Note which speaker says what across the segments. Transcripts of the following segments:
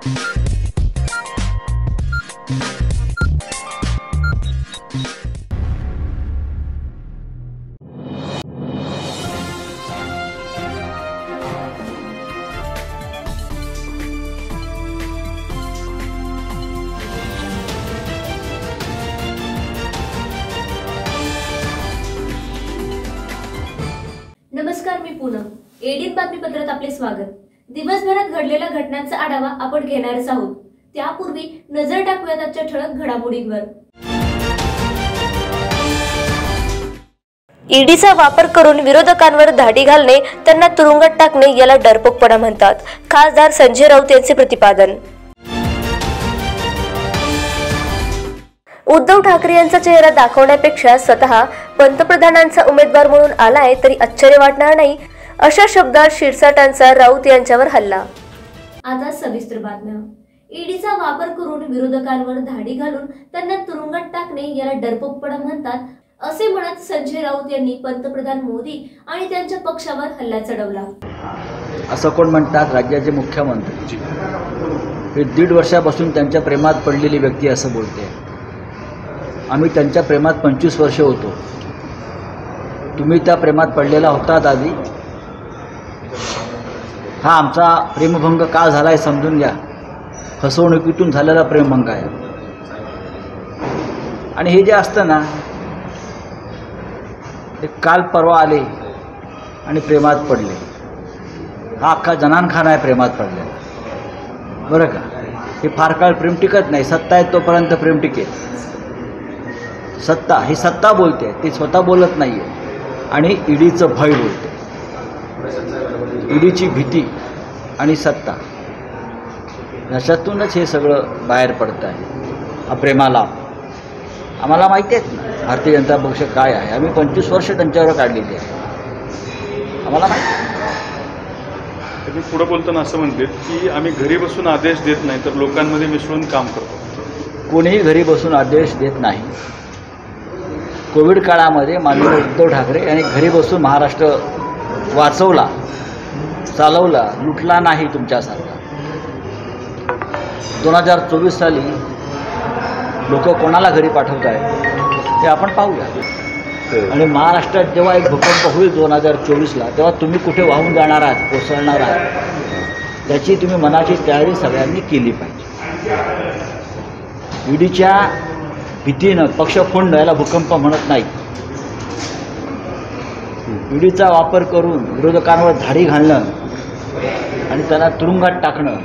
Speaker 1: नमस्कार, मी पूनम. एडीएन बातमीपत्रात आपले स्वागत. दिवसभरात घडलेल्या घटनांचा आढावा आपण घेणारच आहोत. त्यापूर्वी नजर टाकूयात आजच्या ठळक घडामोडींवर. ईडीचा वापर करून विरोधकांवर धाडी घालणे, त्यांना तुरुंगात टाकणे याला डरपोकपणा म्हणतात. खासदार संजय राऊत यांचे प्रतिपादन. उद्धव ठाकरे यांचा चेहरा दाखवण्यापेक्षा स्वतः पंतप्रधानांचा उमेदवार म्हणून आलाय तरी आश्चर्य वाटणार नाही, अशा शब्दात शिरसाटांचा राऊत यांच्यावर हल्ला. आता सविस्तर बातम्या. ईडीचा वापर करून विरोधकांवर धाडी घालून त्यांना तुरुंगात टाकणे याला डरपोकपणा म्हणतात, असे म्हणत संजय राऊत यांनी पंतप्रधान मोदी आणि त्यांच्या पक्षावर हल्ला चढवला.
Speaker 2: असं कोण म्हणतात? राज्याचे मुख्यमंत्री. हे 1.5 वर्षापासून त्यांच्या प्रेमात पडलेली व्यक्ती असं बोलते. आम्ही त्यांच्या प्रेमात 25 वर्षे होतो. तुम्ही त्या प्रेमात पडलेला होतात आधी. हा आमचा प्रेमभंग का झाला आहे समजून घ्या. फसवणुकीतून झालेला प्रेमभंग आहे. आणि हे जे असतं ना, ते काल परवा आले आणि प्रेमात पडले. हा अख्खा जनानखाना आहे प्रेमात पडलेला, बरं का. हे फार काळ प्रेम टिकत नाही. सत्ता आहे तोपर्यंत प्रेम टिकेल. सत्ता ही सत्ता बोलते, ती स्वतः बोलत नाही आहे. आणि ईडीचं भय बोलते. ईडीची भीती आणि सत्ता याच्यातूनच हे सगळं बाहेर पडतं आहे. हा प्रेमाला आम्हाला माहिती आहेत ना भारतीय जनता पक्ष काय आहे. आम्ही 25 वर्ष त्यांच्यावर काढलेली आहे. आम्हाला माहिती.
Speaker 3: तुम्ही पुढे बोलताना असं म्हणतात की आम्ही घरी बसून आदेश देत नाही तर लोकांमध्ये मिसळून काम करतो.
Speaker 2: कोणीही घरी बसून आदेश देत नाही. कोविड काळामध्ये माननीय उद्धव ठाकरे यांनी घरी बसून महाराष्ट्र वाचवला, चालवला, लुटला नाही तुमच्यासारखा. 2024 साली लोक कोणाला घरी पाठवत आहेत हे आपण पाहूया. आणि महाराष्ट्रात जेव्हा एक भूकंप होईल 2024ला, तेव्हा तुम्ही कुठे वाहून जाणार आहात, कोसळणार आहात, त्याची तुम्ही मनाची तयारी सगळ्यांनी केली पाहिजे. ईडीच्या भीतीनं पक्ष फोडणं याला भूकंप म्हणत नाही. ईडीचा वापर करून विरोधकांवर धाडी घालणं आणि त्यांना तुरुंगात टाकणं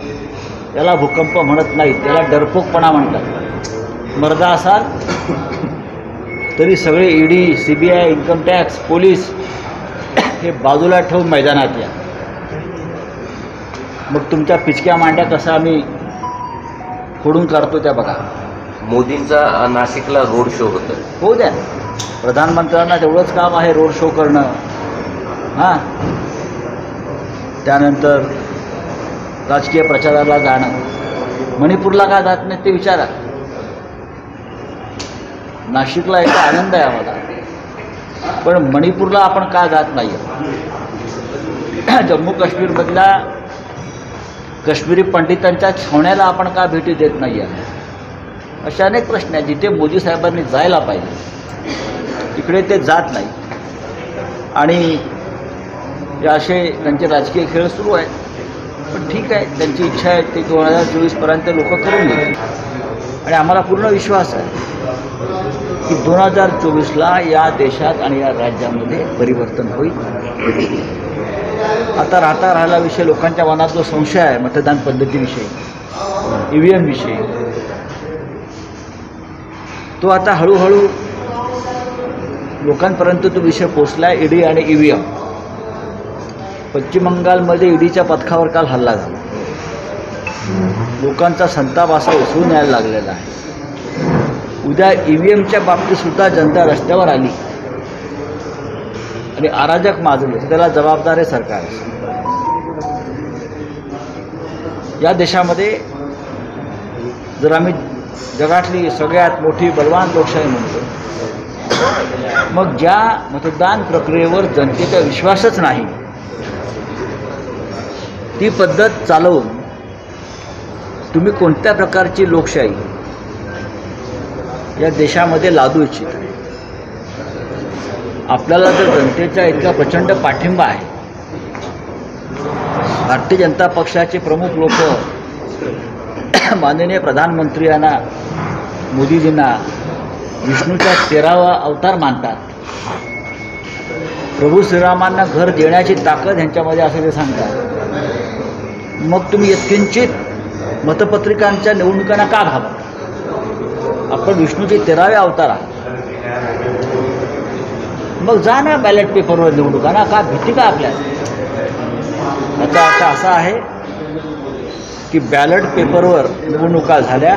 Speaker 2: याला भूकंप म्हणत नाही, त्याला डरपोकपणा म्हणतात. मर्दा असाल तरी सगळे ED, CBI, income tax, police हे बाजूला ठेवून मैदानात या. मग तुमच्या पिचक्या मांड्या कसा आम्ही फोडून काढतो त्या बघा.
Speaker 4: मोदींचा नाशिकला रोड शो होता.
Speaker 2: होऊ द्या. प्रधानमंत्र्यांना तेवढंच काम आहे रोड शो करणं. हां, त्यानंतर राजकीय प्रचाराला जाणं. मणिपूरला का जात नाही ते विचारा. नाशिकला याचा आनंद आहे आम्हाला, पण मणिपूरला आपण का जात नाही. जम्मू काश्मीरमधल्या काश्मीरी पंडितांच्या छावण्याला आपण का भेटी देत नाही आहे. अशा अनेक प्रश्न आहेत जिथे मोदी साहेबांनी जायला पाहिजे, तिकडे ते जात नाही. आणि हे असे त्यांचे राजकीय खेळ सुरू आहेत. पण ठीक आहे, त्यांची इच्छा आहे ते 2024पर्यंत लोक करून घेतील. आणि आम्हाला पूर्ण विश्वास आहे की 2024ला या देशात आणि या राज्यामध्ये परिवर्तन होईल. आता राहिला विषय लोकांच्या मनात जो संशय आहे मतदान पद्धतीविषयी, EVM विषयी, तो आता हळूहळू लोकांपर्यंत तो विषय पोचला आहे. ईडी आणि EVM. पश्चिम बंगालमध्ये ईडीच्या पथकावर काल हल्ला झाला. लोकांचा संताप असा उसळून यायला लागलेला आहे. उद्या EVMच्या बाबतीतसुद्धा जनता रस्त्यावर आली आणि अराजक माजले, त्याला जबाबदार आहे सरकार. या देशामध्ये जर आम्ही जगातली सगळ्यात मोठी बलवान लोकशाही म्हणतो, मग ज्या मतदान प्रक्रियेवर जनतेचा विश्वासच नाही, ती पद्धत चालवून तुम्ही कोणत्या प्रकारची लोकशाही या देशामध्ये लादू इच्छिता? आपल्याला जर जनतेचा इतका प्रचंड पाठिंबा आहे, भारतीय जनता पक्षाचे प्रमुख लोक माननीय प्रधानमंत्री यांना, मोदीजींना विष्णूचा 13वा अवतार मानतात, प्रभू श्रीरामांना घर देण्याची ताकद ह्यांच्यामध्ये असं ते सांगतात, मग तुम्ही यत्किंचित मतपत्रिकांच्या निवडणुकांना का घाबरता? आपण विष्णूचे 13वे अवतार आहात, मग जा ना बॅलेट पेपरवर निवडणुकांना, का भीती का आपल्याला? याचा अर्थ असा आहे की बॅलेट पेपरवर निवडणुका झाल्या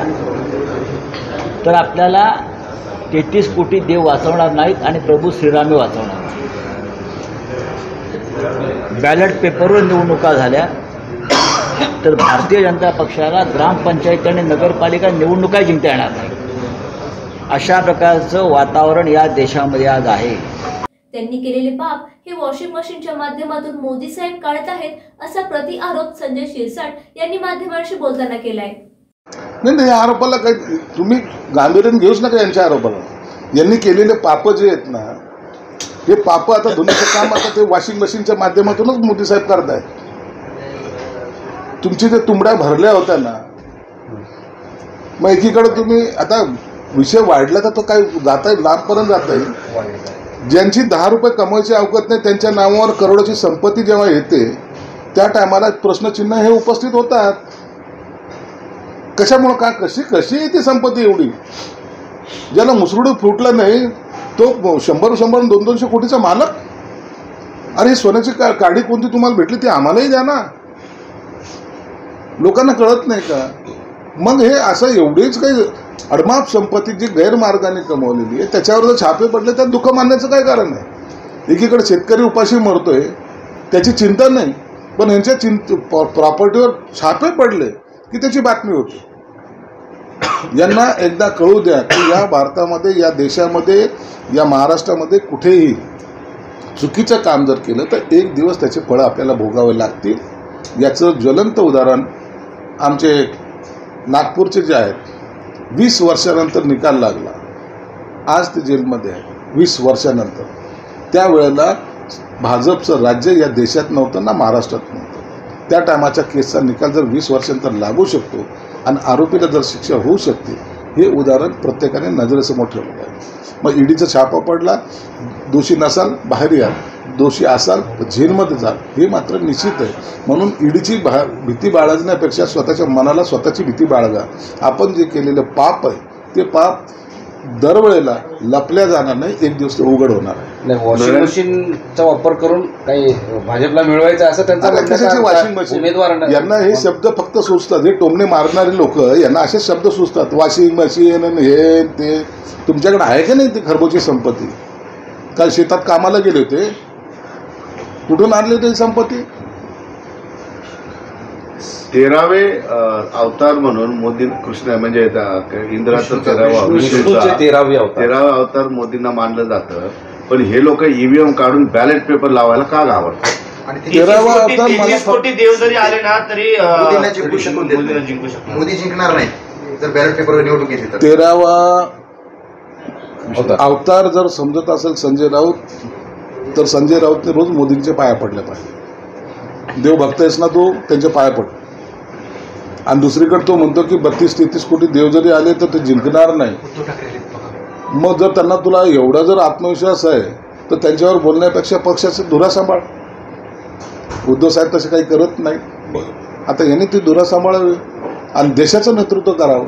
Speaker 2: तर आपल्याला 33 कोटी देव वाचवणार नाहीत आणि प्रभू श्रीरामे वाचवणार नाहीत. बॅलेट पेपरवर निवडणुका झाल्या तर भारतीय जनता पक्षाला ग्रामपंचायत आणि नगरपालिका निवडणुका जिंकता येणार नाही. अशा प्रकारचं वातावरण या देशामध्ये आज आहे.
Speaker 1: त्यांनी केलेले पाप हे वॉशिंग मशीनच्या माध्यमातून मोदी साहेब काढत आहेत, असा प्रतिआरोप संजय शिरसाट यांनी माध्यमांशी बोलताना केलाय.
Speaker 5: नाही, या आरोपाला काही तुम्ही गांभीर्याने घेऊच नका. यांच्या आरोपाला यांनी केलेले पाप जे आहेत ना, हे पाप आता धुण्याचं काम आता ते वॉशिंग मशीनच्या माध्यमातूनच मोदी साहेब करतायत. तुमची जे तुंबड्या भरल्या होत्या ना, मग एकीकडे तुम्ही आता विषय वाढला तर तो काय जाता येईल, लांबपर्यंत जाता येईल. ज्यांची 10 रुपये कमवायची अवकात नाही त्यांच्या नावावर करोडोची संपत्ती जेव्हा येते त्या टायमाला प्रश्नचिन्ह हे उपस्थित होतात. कशामुळं का कशी येते संपत्ती एवढी? ज्याला मुसरुडी फुटलं नाही तो 100-200 कोटीचा मालक. अरे सोन्याची काडी कोणती तुम्हाला भेटली ती आम्हालाही द्या ना. लोकांना कळत नाही का? मग हे असं एवढीच काही अडमाप संपत्ती जी गैरमार्गाने कमवलेली आहे त्याच्यावर जर छापे पडले त्यात दुःख मानण्याचं काय कारण आहे? एकीकडे शेतकरी उपाशी मरतोय त्याची चिंता नाही, पण यांच्या प्रॉपर्टीवर छापे पडले की त्याची बातमी होती. यांना एकदा कळू द्या की या भारतामध्ये, या देशामध्ये, या महाराष्ट्रामध्ये कुठेही चुकीचं काम जर केलं तर एक दिवस त्याचे फळं आपल्याला भोगावे लागतील. याचं ज्वलंत उदाहरण आमचे नागपूरचे जे आहेत, 20 वर्षानंतर निकाल लागला, आज ते जेलमध्ये आहे 20 वर्षानंतर. त्यावेळेला भाजपचं राज्य या देशात नव्हतं ना महाराष्ट्रात नव्हतं. त्या टायमाच्या केसचा निकाल जर 20 वर्षानंतर लागू शकतो आणि आरोपीला जर शिक्षा होऊ शकते, हे उदाहरण प्रत्येकाने नजरेसमोर ठेवलं आहे. मग ईडीचा छापा पडला, दोषी नसाल बाहेर या, दोषी असाल तर जेलमध्ये जाल, हे मात्र निश्चित आहे. म्हणून ईडीची भीती बाळगण्यापेक्षा स्वतःच्या मनाला स्वतःची भीती बाळगा. आपण जे केलेलं पाप आहे ते पाप दरवेळेला लपल्या जाणार नाही, एक दिवस ते उघड होणार आहे.
Speaker 6: नाही, वॉशिंग मशीनचा वापर करून काही भाजपला मिळवायचं असं त्यांचा
Speaker 5: वॉशिंग मशीन
Speaker 6: उमेदवारांना
Speaker 5: यांना हे शब्द फक्त सुचतात. हे टोमणे मारणारे लोक यांना असे शब्द सुचतात, वॉशिंग मशीन हे ते. तुमच्याकडे आहे का नाही ती खरबोची संपत्ती? काल शेतात कामाला गेले होते, कुठून आणली होती संपत्ती?
Speaker 7: 13वे अवतार म्हणून मोदी कृष्ण म्हणजे इंद्राचं 13वा अवतार मोदींना मानलं जातं. पण हे लोक ईव्हीएम काढून बॅलेट पेपर लावायला का घाबरतात?
Speaker 5: 13वा अवतार
Speaker 8: 30 कोटी देव जरी आले ना तरी
Speaker 9: मोदींना जिंकू शकतो. मोदी जिंकणार नाही जर बॅलेट पेपरवर निवडणूक येते तर.
Speaker 5: 13वा अवतार जर समजत असेल संजय राऊत, तर संजय राऊतने रोज मोदींच्या पाया पडल्या पाहिजे. देव भक्त आहेस ना तू, त्यांच्या पाया पड. आणि दुसरीकडे तो म्हणतो की 32-33 कोटी देव जरी आले तर ते जिंकणार नाही. मग जर त्यांना तुला एवढा जर आत्मविश्वास आहे तर त्यांच्यावर बोलण्यापेक्षा पक्षाचं धुरा सांभाळ. उद्धव साहेब तसे काही करत नाही. आता यांनी ती धुरा सांभाळावी आणि देशाचं नेतृत्व करावं.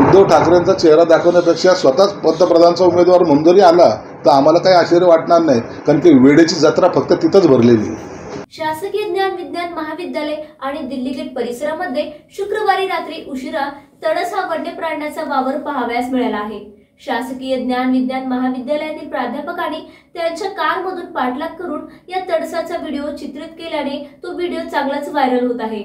Speaker 5: उद्धव ठाकरेंचा चेहरा दाखवण्यापेक्षा स्वतःच पंतप्रधानांचा उमेदवार म्हणून जरी आला तर आम्हाला काही आश्चर्य वाटणार नाही, कारण की वेळेची जत्रा फक्त तिथंच भरलेली आहे.
Speaker 1: शासकीय ज्ञान विज्ञान महाविद्यालय आणि दिल्ली गेट परिसरामध्ये शुक्रवारी रात्री उशिरा तडस हा वन्य प्राण्याचा वावर पाहावयास मिळाला आहे. शासकीय ज्ञान विज्ञान महाविद्यालयातील प्राध्यापकांनी त्यांच्या कारमधून पाठलाग करून या तडसाचा व्हिडिओ चित्रित केल्याने तो व्हिडिओ चांगलाच व्हायरल होत आहे.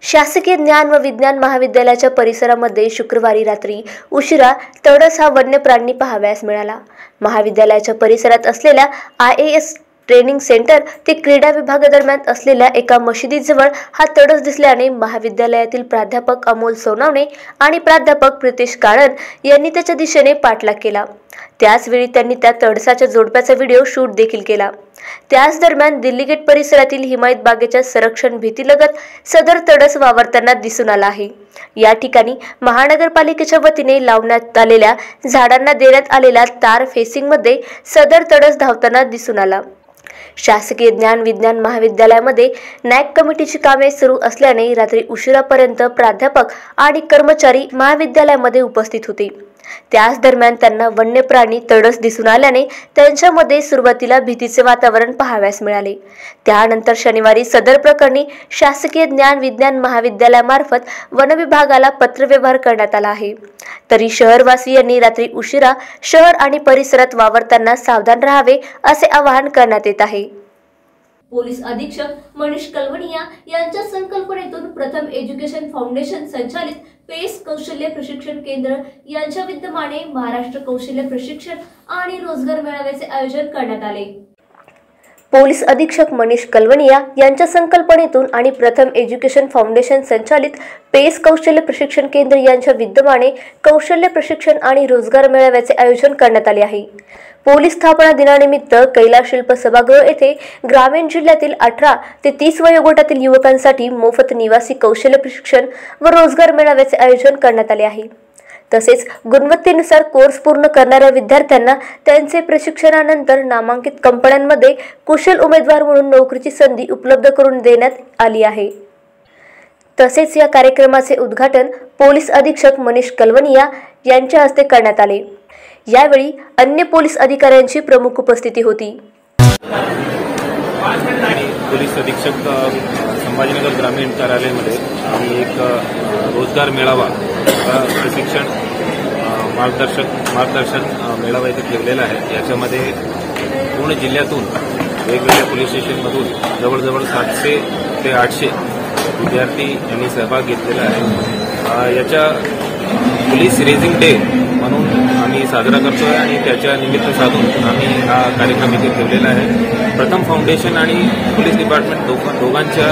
Speaker 1: शासकीय ज्ञान व विज्ञान महाविद्यालयाच्या परिसरामध्ये शुक्रवारी रात्री उशिरा तडस हा वन्य प्राणी पाहावयास मिळाला. महाविद्यालयाच्या परिसरात असलेल्या IAS ट्रेनिंग सेंटर ते क्रीडा विभागादरम्यान असलेल्या एका मशिदीजवळ हा तडस दिसल्याने महाविद्यालयातील प्राध्यापक अमोल सोनावणे आणि प्राध्यापक प्रितेश काळन यांनी त्याच्या दिशेने पाठलाग केला। त्याचवेळी त्यांनी त्या तडसाच्या जोडप्याचा व्हिडिओ शूट देखील केला। त्याच दरम्यान दिल्ली गेट परिसरातील हिमायत बागेच्या संरक्षण भिंतीलगत सदर तडस वावरताना दिसून आला आहे। या ठिकाणी महानगरपालिकेच्या वतीने लावण्यात आलेल्या झाडांना देण्यात आलेल्या तार फेसिंगमध्ये सदर तडस धावताना दिसून आला। शासकीय ज्ञान विज्ञान महाविद्यालयामध्ये नॅक कमिटीची कामे सुरू असल्याने रात्री उशिरापर्यंत प्राध्यापक आणि कर्मचारी महाविद्यालयामध्ये उपस्थित होते। त्याच दरम्यान त्यांना वन्य प्राणी तडस दिसून आल्याने त्यांच्यामध्ये सुरुवातीला भीतीचे वातावरण पाहावयास मिळाले। त्यानंतर शनिवारी सदर प्रकरणी शासकीय ज्ञान विज्ञान महाविद्यालयामार्फत वन विभागाला पत्रव्यवहार करण्यात आला आहे। तरी शहरवासियांनी रात्री उशिरा शहर आणि परिसरात वावरताना सावधान राहावे असे आवाहन करण्यात येत आहे।
Speaker 10: पोलीस अधीक्षक मनीष कलवणिया यांच्या संकल्पनेतून प्रथम एज्युकेशन फाउंडेशन संचालित पेस कौशल्य प्रशिक्षण केंद्र यांच्या विद्यमाने महाराष्ट्र कौशल्य प्रशिक्षण आणि रोजगार मेळाव्याचे आयोजन करण्यात आले।
Speaker 1: पोलीस अधीक्षक मनीष कलवणिया यांच्या संकल्पनेतून आणि प्रथम एज्युकेशन फाउंडेशन संचालित पेस कौशल्य प्रशिक्षण केंद्र यांच्या विद्यमाने कौशल्य प्रशिक्षण आणि रोजगार मेळाव्याचे आयोजन करण्यात आले आहे। पोलीस स्थापना दिनानिमित्त कैलास शिल्प सभागृह येथे ग्रामीण जिल्ह्यातील 18 ते 30 वयोगटातील युवकांसाठी मोफत निवासी कौशल्य प्रशिक्षण व रोजगार मेळाव्याचे आयोजन करण्यात आले आहे। तसेच गुणवत्तेनुसार कोर्स पूर्ण करणाऱ्या विद्यार्थ्यांना त्यांचे प्रशिक्षणानंतर नामांकित कंपन्यांमध्ये कुशल उमेदवार म्हणून नोकरीची संधी उपलब्ध करून देण्यात आली आहे। तसेच या कार्यक्रमाचे उद्घाटन पोलीस अधीक्षक मनीष कलवणिया यांच्या हस्ते करण्यात आले। यावेळी अन्य पोलीस अधिकाऱ्यांची प्रमुख उपस्थिती होती।
Speaker 11: पोलीस अधीक्षक संभाजीनगर ग्रामीण कार्यालयामध्ये आम्ही एक रोजगार मेळावा प्रशिक्षण मार्गदर्शन मेळावा इथे ठेवलेला आहे। याच्यामध्ये पूर्ण जिल्ह्यातून वेगवेगळ्या पोलीस स्टेशनमधून जवळजवळ 700 ते 800 विद्यार्थी यांनी सहभाग घेतलेला आहे। याच्या पोलीस रेझिंग डे म्हणून आम्ही साजरा करतोय आणि त्याच्या निमित्त साधून आम्ही हा कार्यक्रम इथे ठेवलेला आहे। प्रथम फाउंडेशन आणि पोलीस डिपार्टमेंट दोघांच्या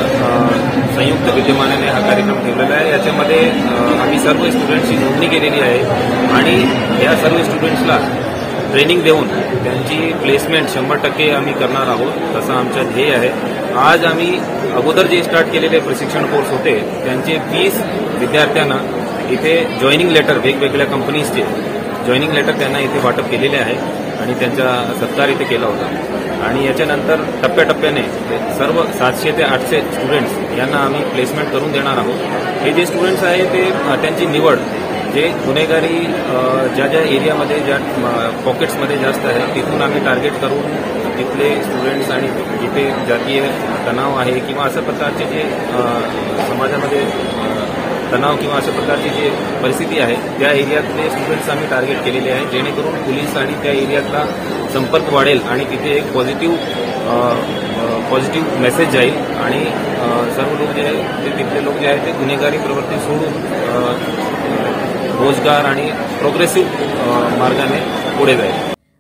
Speaker 11: संयुक्त विद्यमानाने हा कार्यक्रम ठेवलेला आहे। याच्यामध्ये आम्ही सर्व स्टुडंट्सची नोंदणी केलेली आहे आणि या सर्व स्टुडंट्सला ट्रेनिंग देऊन त्यांची प्लेसमेंट 100% आम्ही करणार आहोत, तसं आमचं ध्येय आहे। आज आम्ही अगोदर जे स्टार्ट केलेले प्रशिक्षण कोर्स होते त्यांचे 20 विद्यार्थ्यांना इथे जॉईनिंग लेटर वेगवेगळ्या कंपनीजचे जॉईनिंग लेटर त्यांना इथे वाटप केलेले आहे आणि त्यांचा सत्कार इथे केला होता। आणि याच्यानंतर टप्प्याटप्प्याने सर्व 700 ते 800 स्टुडंट्स यांना आम्ही प्लेसमेंट करून देणार आहोत। हे जे स्टुडंट्स आहे ते त्यांची निवड जे गुन्हेगारी ज्या एरियामध्ये ज्या पॉकेट्समध्ये जास्त आहे तिथून आम्ही टार्गेट करून तिथले स्टुडंट्स आणि जिथे जातीय तणाव आहे किंवा अशा प्रकारचे जे समाजामध्ये तणाव किंवा अशा प्रकारची जी परिस्थिती आहे त्या एरियातले स्टुडंट्स आम्ही टार्गेट केलेले आहे, जेणेकरून पोलीस आणि त्या एरियातला संपर्क वाढेल आणि तिथे एक पॉझिटिव्ह मेसेज जाईल आणि सर्व लोक जे आहे ते तिथले लोक जे आहेत ते गुन्हेगारी प्रवृत्ती सोडून रोजगार आणि प्रोग्रेसिव्ह मार्गाने पुढे जाईल।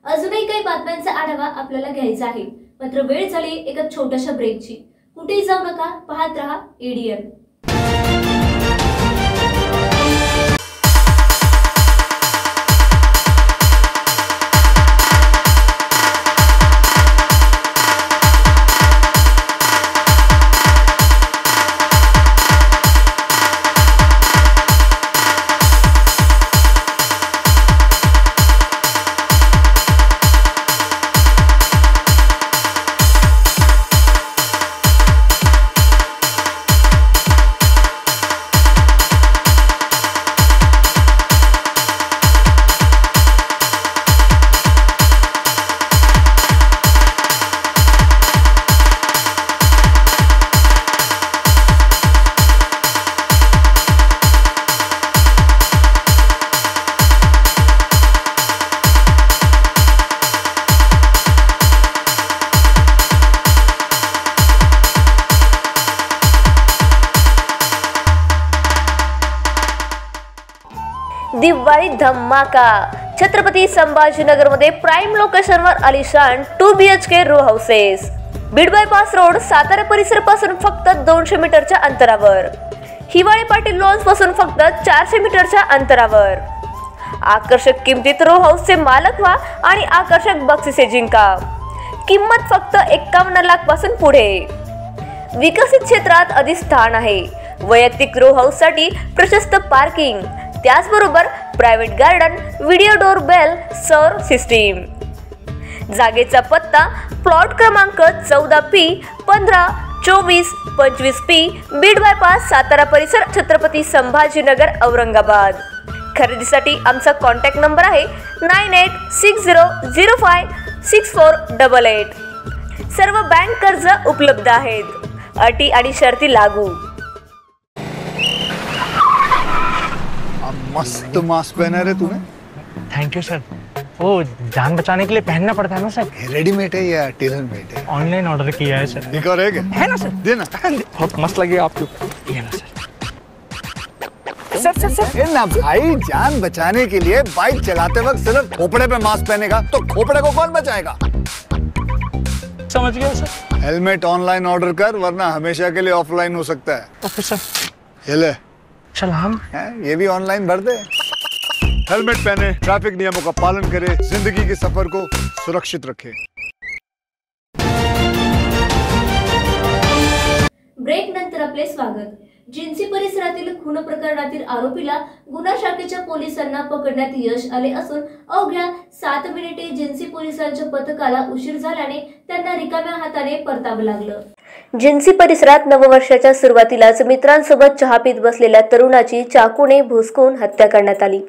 Speaker 10: अजूनही काही बातम्यांचा आढावा आपल्याला घ्यायचा आहे, मात्र वेळ झाली एका छोट्याशा ब्रेकची। कुठेही जाऊ नका, पाहत रहा एडीएन।
Speaker 1: दिवाळी धमाका छत्रपती संभाजीनगरमध्ये प्राईम लोकेशनवर आलिशान 2 BHK row houses. Beed bypass road Satara परिसर पासून फक्त 200 मीटरच्या अंतरावर. हिवाळी पाटील लॉन्स पासून फक्त 400 मीटरच्या अंतरावर. आकर्षक किमतीत रो हाऊसचे मालक व्हा आणि आकर्षक बक्षिसे जिंका. किंमत फक्त 51 लाख पासून पुढे. विकसित क्षेत्रात अधिष्ठान आहे. वैयक्तिक रो हाऊस साठी प्रशस्त पार्किंग, त्याचबरोबर private garden, video door bell, सौर सिस्टीम. जागेचा पत्ता प्लॉट क्रमांक 14P 15 24 25P Beed bypass Satara परिसर छत्रपती संभाजीनगर औरंगाबाद. खरेदीसाठी आमचा कॉन्टॅक्ट नंबर आहे 9860056488. सर्व बँक कर्ज उपलब्ध आहेत. अटी आणि शर्ती लागू.
Speaker 12: मस्त मास्क पहना रे तूने.
Speaker 13: Thank you sir. वो जान बचाने के लिए पहनना पड़ता है ना सर.
Speaker 12: रेडीमेड है या टेलर मेड है?
Speaker 13: ऑनलाइन ऑर्डर किया है सर.
Speaker 12: एक और है
Speaker 13: ना सर.
Speaker 12: देना.
Speaker 13: बहुत मस्त लगे आपको. ये ना सर.
Speaker 12: सर ना भाई, जान बचाने के लिए बाइक चलाते वक्त सिर्फ खोपड़े पे मास्क पहनेगा तो खोपड़े को कौन बचाएगा?
Speaker 13: समझ गया सर.
Speaker 12: हेलमेट ऑनलाइन ऑर्डर कर, वरना हमेशा के लिए ऑफलाइन हो सकता है.
Speaker 13: Okay sir.
Speaker 12: ये ले.
Speaker 13: चल हम
Speaker 12: ये भी ऑनलाइन भर दे. हेलमेट पहने, ट्रैफिक नियमों का पालन करे, जिंदगी के सफर को सुरक्षित रखे.
Speaker 10: ब्रेक नंतर आपले स्वागत. जिन्सी परिसरातील खून प्रकरणातील आरोपीला गुन्हा शाखेच्या पोलिसांना पकडण्यात यश आले असून अवघ्या 7 मिनिटे जिन्सी पोलिसांच्या पथकाला उशीर झाल्याने त्यांना रिकाम्या हाताने परतावं लागलं.
Speaker 1: जिन्सी परिसरात नववर्षाच्या सुरुवातीलाच मित्रांसोबत चहा पीत बसलेल्या तरुणाची चाकूने भुसकून हत्या करण्यात आली.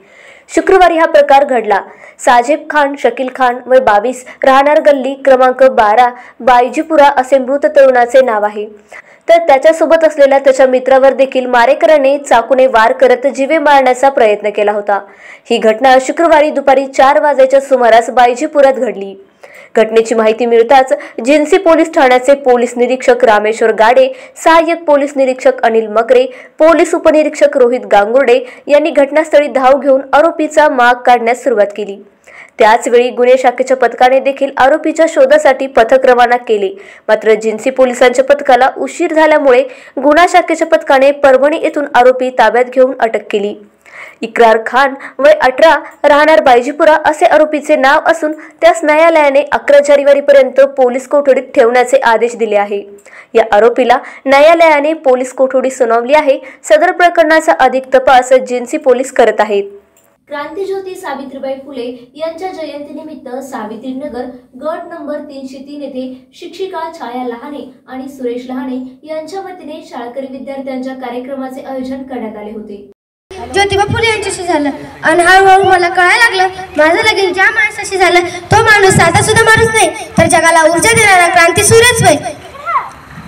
Speaker 1: शुक्रवारी हा प्रकार घडला. साजिब खान शकील खान वय 22 राहणार गल्ली क्रमांक 12 बायजीपुरा असे मृत तरुणाचे नाव आहे. तर त्याच्यासोबत असलेल्या त्याच्या मित्रावर देखील मारेकऱ्याने चाकूने वार करत जीवे मारण्याचा प्रयत्न केला होता. ही घटना शुक्रवारी दुपारी 4 वाजेच्या सुमारास बायजीपुरात घडली. घटनेची माहिती मिळताच जिन्सी पोलीस ठाण्याचे पोलीस निरीक्षक रामेश्वर गाडे, सहाय्यक पोलीस निरीक्षक अनिल मकरे, पोलीस उपनिरीक्षक रोहित गांगुर्डे यांनी घटनास्थळी धाव घेऊन आरोपीचा माग काढण्यास सुरुवात केली. त्याचवेळी गुन्हे शाखेच्या पथकाने देखील आरोपीच्या शोधासाठी पथक रवाना केले. मात्र जिन्सी पोलिसांच्या पथकाला उशीर झाल्यामुळे गुन्हा शाखेच्या पथकाने परभणी येथून आरोपी ताब्यात घेऊन अटक केली. इक्रार खान वय 18 राहणार बायजीपुरा असे आरोपीचे नाव असून त्यास न्यायालयाने 11 जानेवारीपर्यंत पोलीस कोठडीत ठेवण्याचे आदेश दिले आहे. या आरोपीला न्यायालयाने पोलीस कोठडी सुनावली आहे. सदर प्रकरणाचा अधिक तपास जिन्सी पोलीस करत आहेत.
Speaker 10: क्रांतिज्योती सावित्रीबाई फुले यांच्या जयंतीनिमित्त सावित्रीनगर गट नंबर 303 येथे शिक्षिका छाया लहाने आणि सुरेश लहाने यांच्या वतीने शाळकरी विद्यार्थ्यांच्या कार्यक्रमाचे आयोजन करण्यात आले होते.
Speaker 14: ज्योतिबा फुले यांच्याशी झालं आणि हळूहळू मला कळायला लागलं माझं लगीन ज्या माणसाशी झालं तो माणूस साधा सुद्धा माणूस नाही तर जगाला ऊर्जा देणारा क्रांती सूर्यच होय.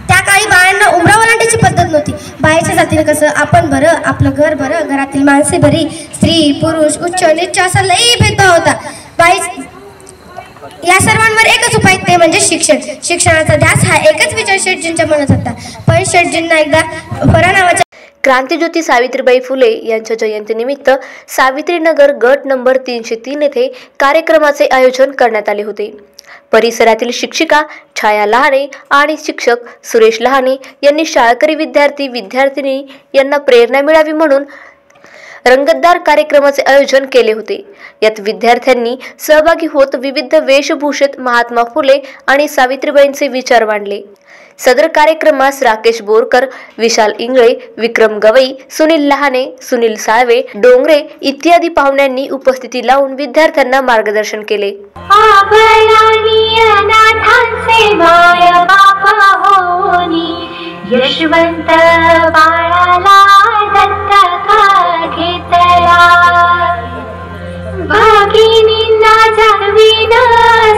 Speaker 14: त्या काळी बायांना उमरा ओलांडीची पद्धत नव्हती. बाईच्या जातीने कसं आपण बरं, आपलं घर बरं, घरातील माणसे बरी, स्त्री पुरुष उच्च नीच असा लई भेदभाव होता. बाई या सर्वांवर एकच उपाय ते म्हणजे शिक्षण. शिक्षणाचा ध्यास हा एकच विचार शेटजींच्या मनात होता. पण शेटजींना एकदा परा नावाच्या
Speaker 1: क्रांतिज्योती सावित्रीबाई फुले यांच्या जयंतीनिमित्त सावित्रीनगर गट नंबर 303 येथे कार्यक्रमाचे आयोजन करण्यात आले होते. परिसरातील शिक्षिका छाया लहाने आणि शिक्षक सुरेश लहाने यांनी शाळकरी विद्यार्थी-विद्यार्थिनी यांना प्रेरणा मिळावी म्हणून रंगतदार कार्यक्रमाचे आयोजन केले होते. यात विद्यार्थ्यांनी सहभागी होत विविध वेशभूषेत महात्मा फुले आणि सावित्रीबाईंचे विचार मांडले. सदर कार्यक्रमास राकेश बोरकर, विशाल इंगळे, विक्रम गवई, सुनील लहाने, सुनील साळवे, डोंगरे इत्यादी पाहुण्यांनी उपस्थिती लावून विद्यार्थ्यांना मार्गदर्शन केले.
Speaker 15: यशवंत बाळाला दत्तका घेतला भगिनींना जाणवीन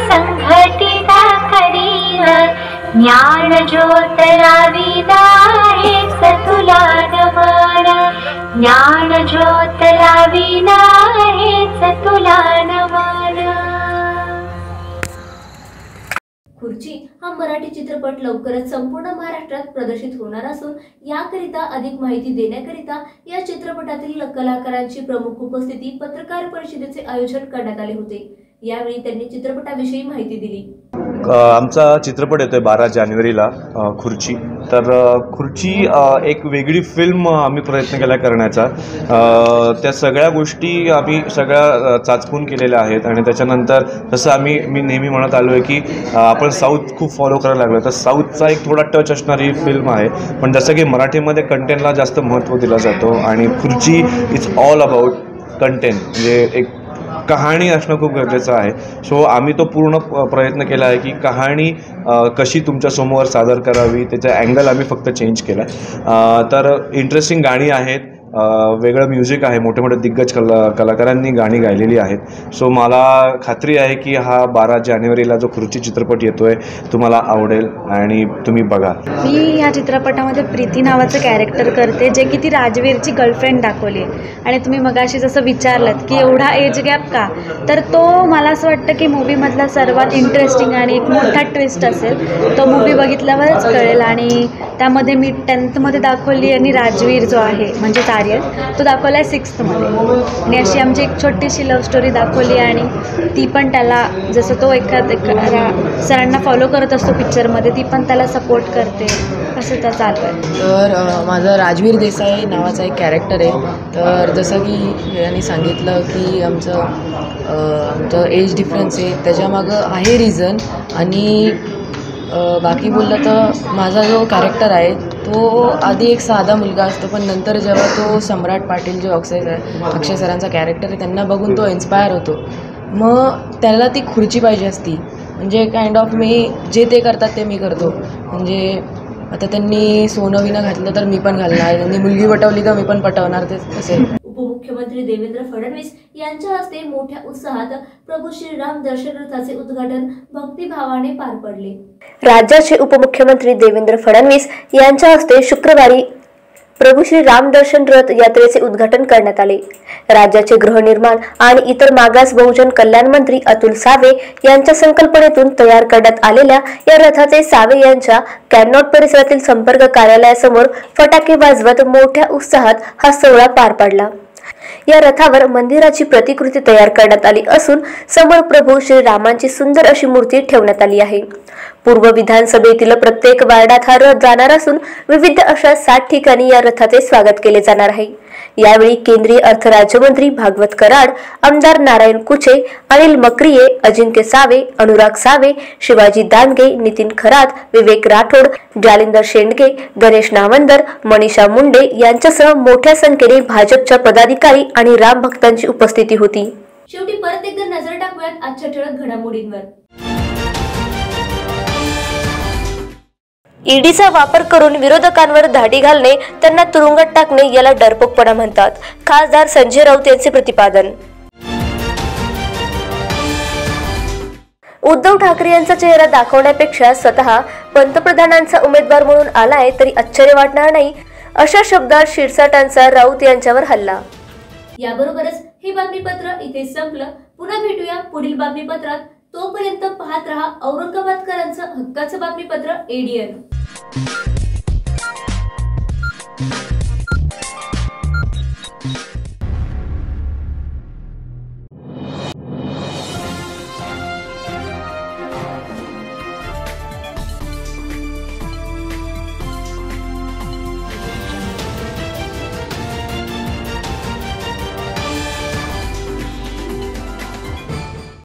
Speaker 15: संघटिता करीन ज्ञान ज्योत लाविना हेच तुला नमन ज्ञान ज्योत लाविना हेच तुला नमन.
Speaker 10: खुर्ची हा मराठी चित्रपट लवकरच संपूर्ण महाराष्ट्रात प्रदर्शित होणार असून याकरिता अधिक माहिती देण्याकरिता या चित्रपटातील कलाकारांची प्रमुख उपस्थिती पत्रकार परिषदेचे आयोजन करण्यात आले होते। यावेळी त्यांनी चित्रपटाविषयी माहिती दिली।
Speaker 16: आमचा चित्रपट येतोय 12 जानेवारीला खुर्ची। तर खुर्ची एक वेगळी फिल्म आम्ही प्रयत्न केला करण्याचा। त्या सगळ्या गोष्टी आम्ही सगळ्या चाचपून केलेल्या आहेत आणि त्याच्यानंतर जसं मी नेहमी म्हणत आलो आहे की आपण साऊथ खूप फॉलो करायला लागलो, तर साऊथचा एक थोडा टच असणारी फिल्म आहे, पण जसं की मराठीमध्ये कंटेंटला जास्त महत्त्व दिलं जातो आणि खुर्ची इज ऑल अबाउट कंटेंट, म्हणजे एक कहाणी असणं खूप गरजेचं आहे। सो आम्ही तो पूर्ण प्रयत्न केला आहे की कहाणी कशी तुमच्यासमोर सादर करावी, त्याचा अँगल आम्ही फक्त चेंज केला आहे। तर इंटरेस्टिंग गाणी आहेत, वेगळं म्युझिक आहे, मोठे मोठे दिग्गज कलाकारांनी गाणी गायलेली आहेत। सो मला खात्री आहे की हा 12 जानेवारीला जो खुर्ची चित्रपट येतोय तुम्हाला आवडेल आणि तुम्ही बघा।
Speaker 17: मी या चित्रपटामध्ये प्रीती नावाचं कॅरेक्टर करते, जे की ती राजवीरची गर्लफ्रेंड दाखवली आहे। आणि तुम्ही मगाशी जसं विचारलं की एवढा एज गॅप का, तर तो मला असं वाटतं की मूवीमधला सर्वात इंटरेस्टिंग आणि एक मोठा ट्विस्ट असेल। तो मूवी बघितल्यावरच कळेल। आणि त्यामध्ये मी 10th मध्ये दाखवली आणि राजवीर जो आहे म्हणजे तो दाखवला आहे 6th मध्ये। आणि अशी आमची एक छोटीशी लव्ह स्टोरी दाखवली आणि ती पण त्याला, जसं तो एखाद्या सरांना फॉलो करत असतो पिक्चरमध्ये, ती पण त्याला सपोर्ट करते, असं त्या चालू आहे।
Speaker 18: तर माझं राजवीर देसाई नावाचा एक कॅरेक्टर आहे। तर जसं की यांनी सांगितलं की आमचं एज डिफरन्स आहे, त्याच्यामागं आहे रिझन। आणि बाकी बोललं तर माझा जो कॅरेक्टर आहे तो आधी एक साधा मुलगा असतो, पण नंतर जेव्हा तो सम्राट पाटील जो अक्षय सरांचा कॅरेक्टर आहे त्यांना बघून तो इन्स्पायर होतो, मग त्याला ती खुर्ची पाहिजे असती। म्हणजे काइंड ऑफ मी जे ते करतात ते मी करतो। म्हणजे आता त्यांनी सोनं विनं घातलं तर मी पण घालणार, त्यांनी मुलगी पटवली तर मी पण पटवणार, ते असेल।
Speaker 10: उपमुख्यमंत्री देवेंद्र फडणवीस यांच्या हस्ते मोठ्या उत्साहात प्रभू श्रीराम दर्शन रथाचे उद्घाटन भक्तिभावाने पार पडले।
Speaker 1: राज्याचे उपमुख्यमंत्री देवेंद्र फडणवीस यांच्या हस्ते शुक्रवारी प्रभू श्री राम दर्शन रथ यात्रेचे उद्घाटन करण्यात आले। राज्याचे गृहनिर्माण आणि इतर मागास बहुजन कल्याण मंत्री अतुल सावे यांच्या संकल्पनेतून तयार करण्यात आलेल्या या रथाचे सावे यांच्या कॅनॉट परिसरातील संपर्क कार्यालयासमोर फटाके वाजवत मोठ्या उत्साहात हा सोहळा पार पडला। या रथावर मंदिराची प्रतिकृती तयार करण्यात आली असून समोर प्रभू श्री रामांची सुंदर अशी मूर्ती ठेवण्यात आली आहे। पूर्व विधानसभेतील प्रत्येक वार्डात हा रथ जाणार असून विविध अशा 60 ठिकाणी या रथाचे स्वागत केले जाणार आहे। यावेळी केंद्रीय अर्थ राज्यमंत्री भागवत कराड, आमदार नारायण कुचे, अनिल मक्रिये, अजिंक्य सावे, अनुराग सावे, शिवाजी दानगे, नितीन खरात, विवेक राठोड, जालिंदर शेंडगे, गणेश नावंदर, मनीषा मुंडे यांच्यासह मोठ्या संख्येने भाजपच्या पदाधिकारी आणि राम भक्तांची उपस्थिती होती।
Speaker 10: शेवटी परत एकदा नजर टाकूयात आजच्या ठळक घडामोडींवर।
Speaker 1: ईडीचा वापर करून विरोधकांवर धाडी घालणे, त्यांना तुरुंगात टाकणे याला डरपोकपणा म्हणतात। खासदार संजय राऊत यांचे प्रतिपादन। उद्धव ठाकरे यांचा चेहरा दाखवण्यापेक्षा स्वतः पंतप्रधानांचा उमेदवार म्हणून आलाय तरी आश्चर्य वाटणार नाही, अशा शब्दात शिरसाटांचा राऊत यांच्यावर हल्ला।
Speaker 10: याबरोबरच हे बातमीपत्र इथे संपलं। पुन्हा भेटूया पुढील बातमीपत्रात। तोपर्यंत पाहत रहा औरंगाबादकरांचं हक्काचं बातमीपत्र ADN।